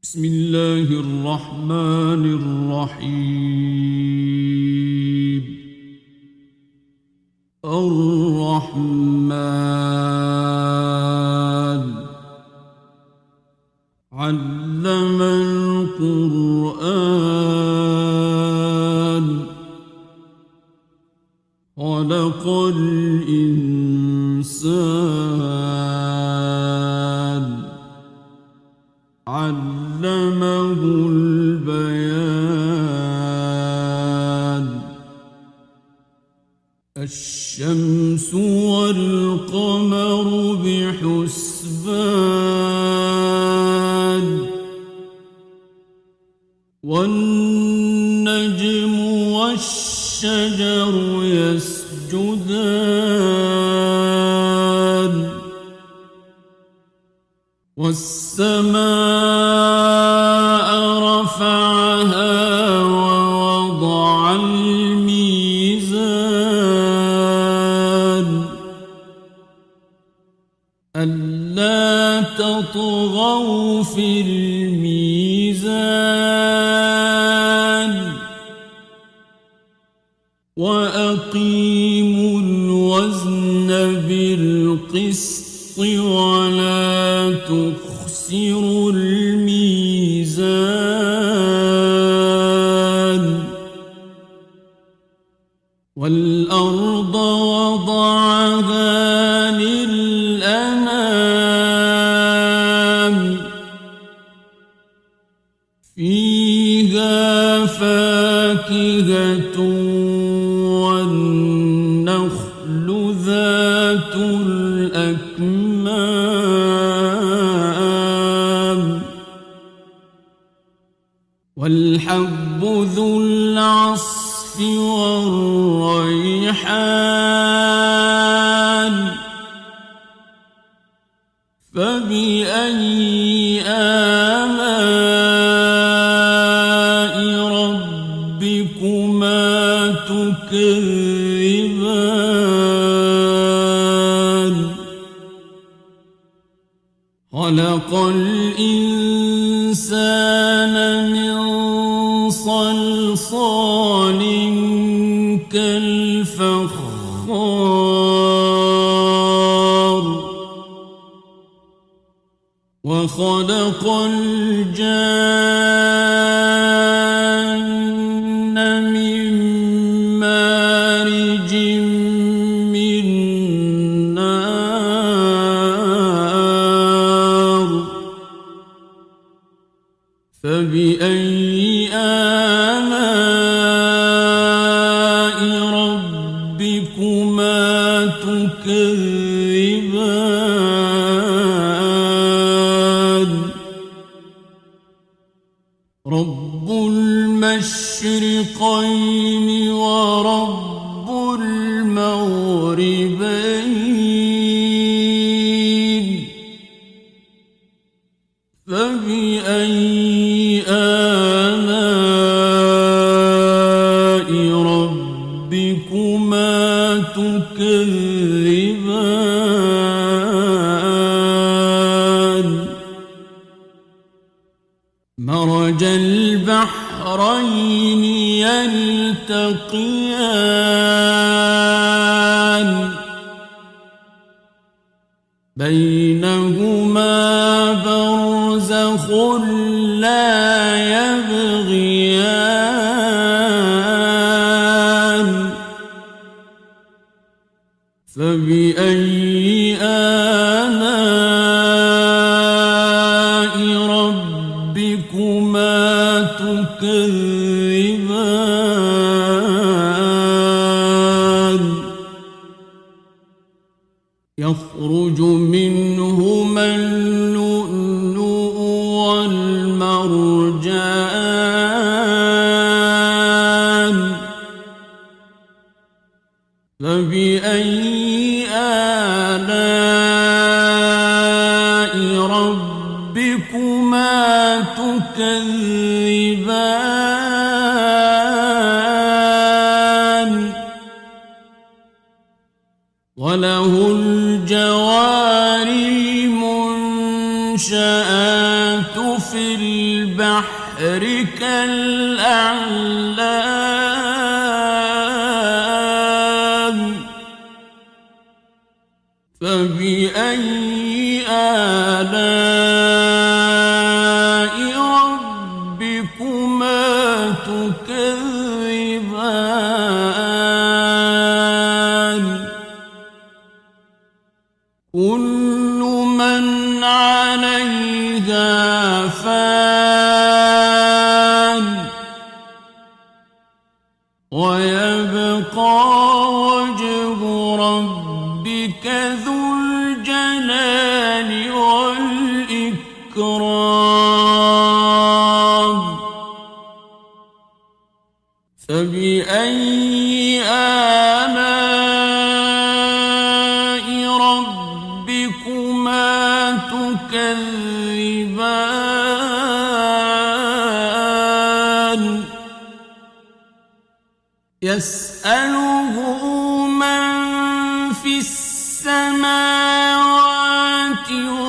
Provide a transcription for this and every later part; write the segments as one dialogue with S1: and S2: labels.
S1: بسم الله الرحمن الرحيم. الرحمن علم القرآن خلق الإنسان علمه البيان. الشمس والقمر بحسبان والنجم والشجر يسجدان والسماء رفعها ووضع الميزان ألا تطغوا في الميزان وأقيموا الوزن بالقسط ولا تخسروا الميزان والأرض وضعها للأنام فيها فاكهة والنخل ذات الأكمام والحب ذو العصف والريحان فبأي آلاء ربكما تكذبان خلق الإنسان من صلصال كالفخار وخلق الجان من مارج من نار فبأي آلاء ربكما تكذبان رب المشرقين ورب المغربين فبأي آلاء ربكما تكذبان مرج البحرين يلتقيان بينهما برزخ لا يبغيان فبأي آلاء ربكما تكذبان يخرج منهما اللؤلؤ والمرجان فبأي آلاء ربكما تكذبان وله الجوار المنشآت في البحر كالأعلام فبأي آلاء ربكما تكذبان كل من عليها فان ويبقى وجه ربك ذو الجلال والإكرام فبأي آلاء ربكما تكذبان يسأله من في السماوات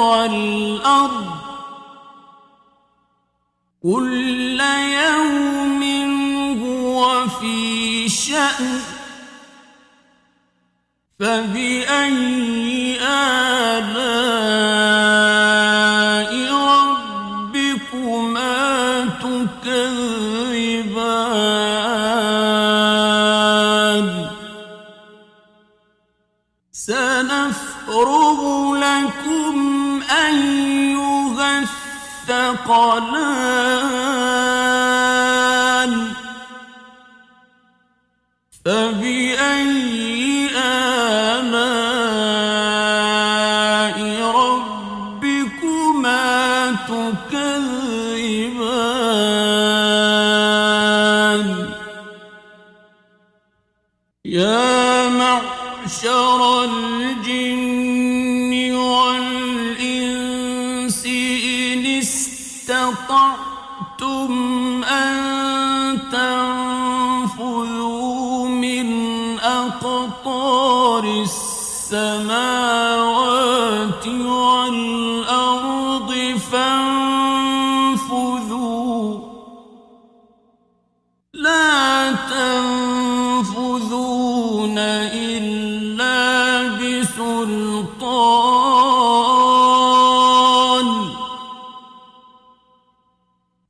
S1: والأرض كل يوم هو في شأن فبأي آلاء ربكما تكذبان سنفرغ لكم أيها الثقلان فبأي آلاء ربكما تكذبان يا معشر الجن والإنس إن استطعتم أن تنفذوا من أقطار السماوات والأرض فانفذوا لا تنفذون إلا بسلطان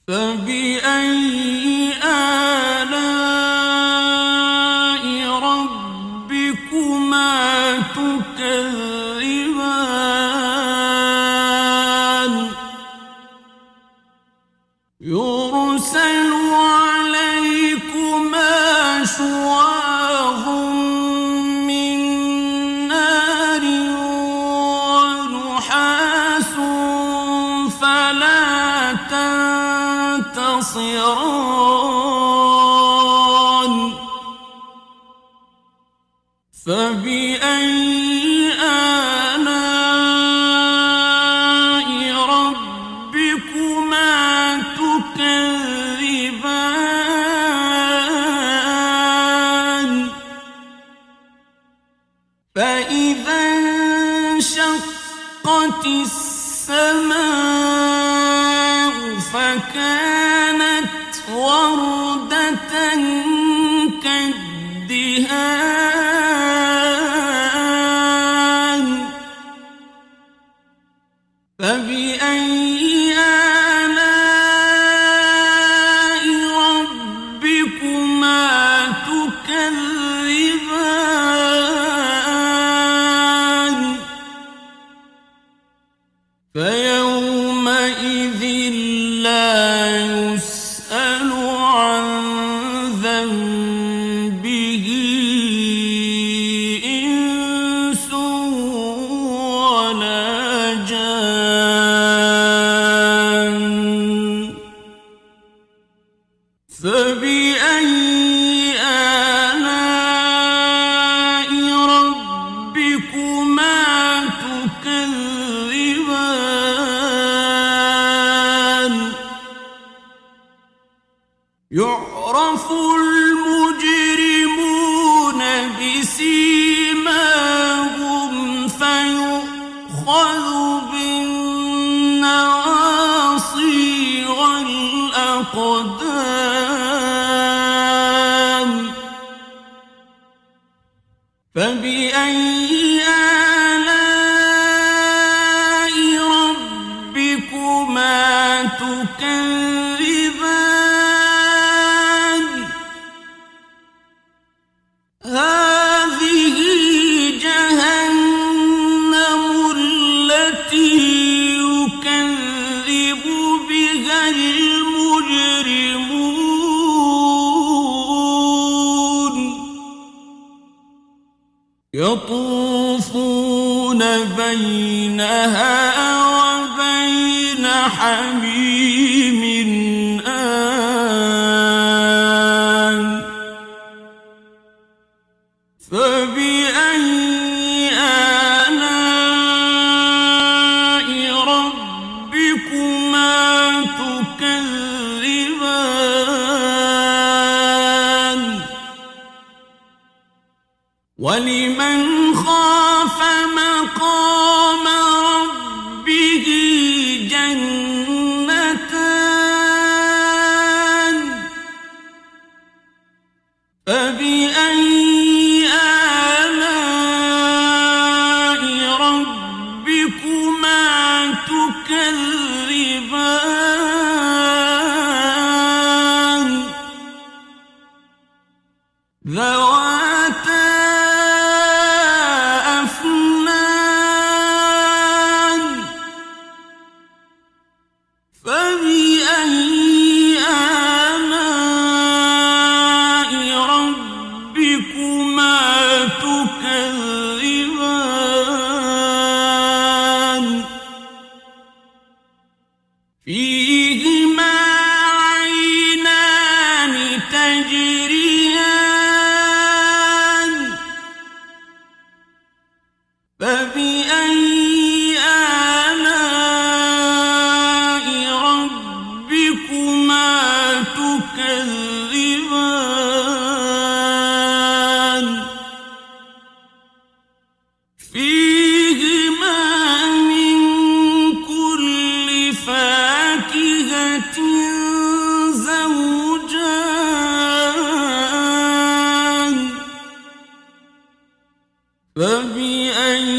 S1: فبأي آلاء ربكما تكذبان يرسل عليكما شواظ من نار ونحاس فلا تنتصران فبأي آلاء ربكما تكذبان فإذا انشقت السماء فكانت وردة كالدهان فبأي آلاء ربكما تكذبان فيومئذ لا يسأل عن ذنبه إنس ولا جان فبأي آلاء ربكما تكذبان يعرف المجرمون بسيماهم فيؤخذ بالنواصي الأقدام فبأي آلاء ربكما تكذبان هذه جهنم التي يكذب بها المجرمون يطوفون بينها وبين حميم آن فبأي آلاء ربكما تكذبان ولمن خاف مقام ربه جنتان فبأي آلاء ربكما تكذبان ذواتا أفنان فبأي آلاء ربكما تكذبان فيهما عينان تجريان فبأي آلاء ربكما تكذبان فيهما من كل فاكهة زوجان فبأي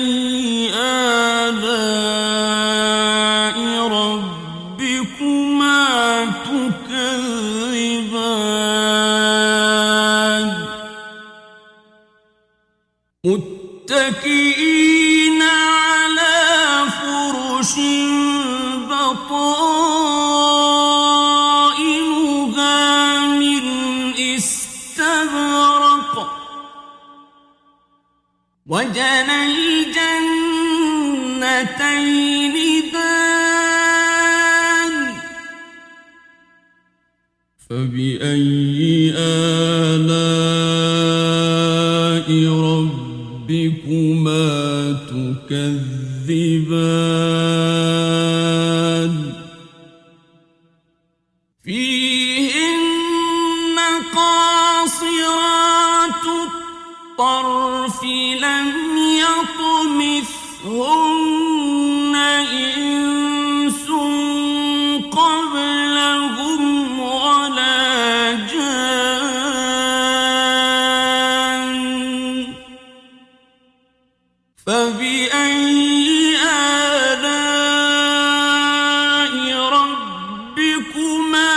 S1: آلاء ربكما تكذبان متكئين على فرش بطائنها من استبرق وجنى الجنتين دان فبأي آلاء ربكما تكذبان فيهن قاصرات الطرف لم يطمثهن إنس قبلهم ولا جان فبأي آلاء ربكما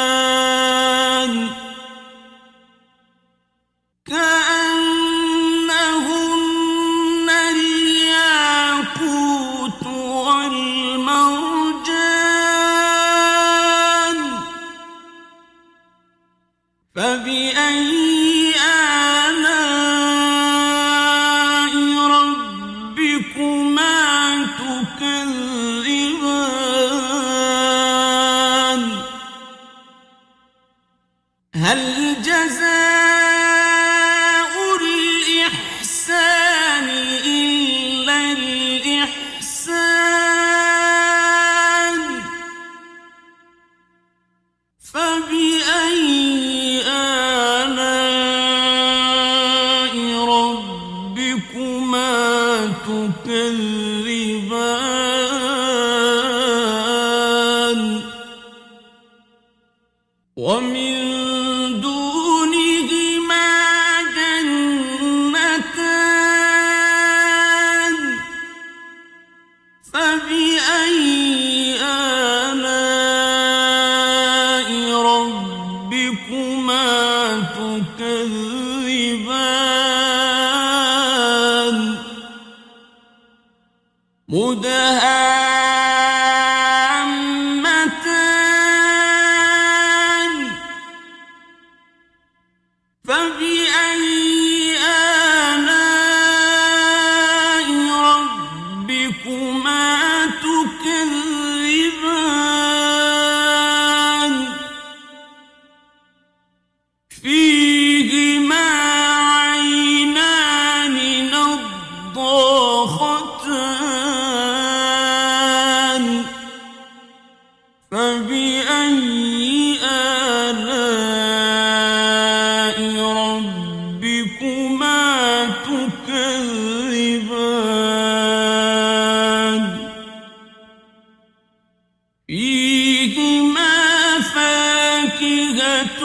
S1: تكذبان كأنهن الياقوت والمرجان فبأي آلاء ربكما تكذبان هل جزاء الإحسان إلا الإحسان فبأي آلاء فبأي آلاء ربكما تكذبان مدهامتان فبأي آلاء ربكما تكذبان فيهما عينان نضاختان فبأي آلاء ربكما تكذبان فيهما فاكهة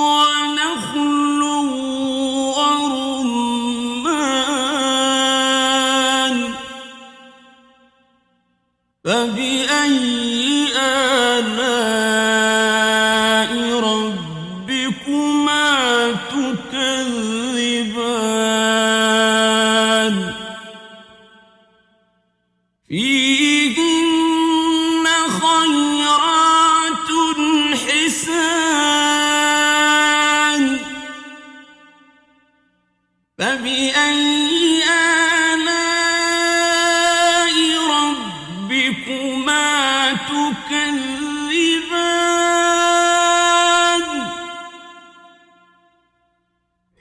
S1: ونخل ورمان فبأي آلاء ربكما تكذبان فيهن خيرات حسان فبأي آلاء ربكما تكذبان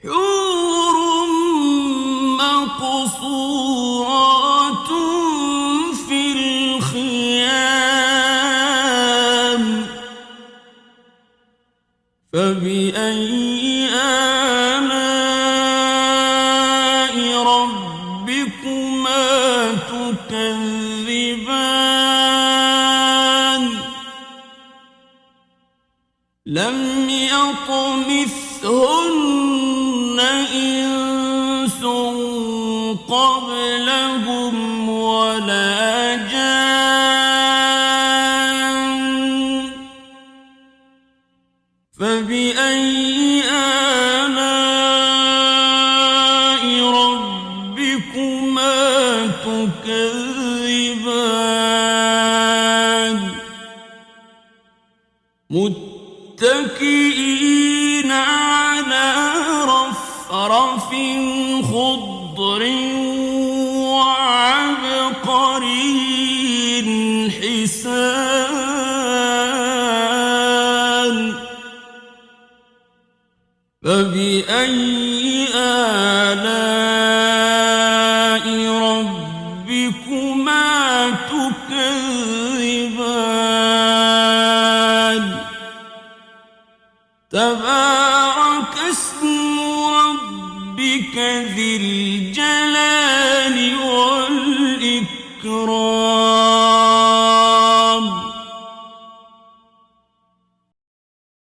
S1: حور مقصورات في الخيام فبأي آلاء ربكما تكذبان لم يطمثهن إنس قبلهم ولا جان فبأي آلاء ربكما تكذبان متكئين على رفرف خضر وعبقري حسان فبأي آلاء ربكما تكذبان تبارك اسم ربك ذي الجلال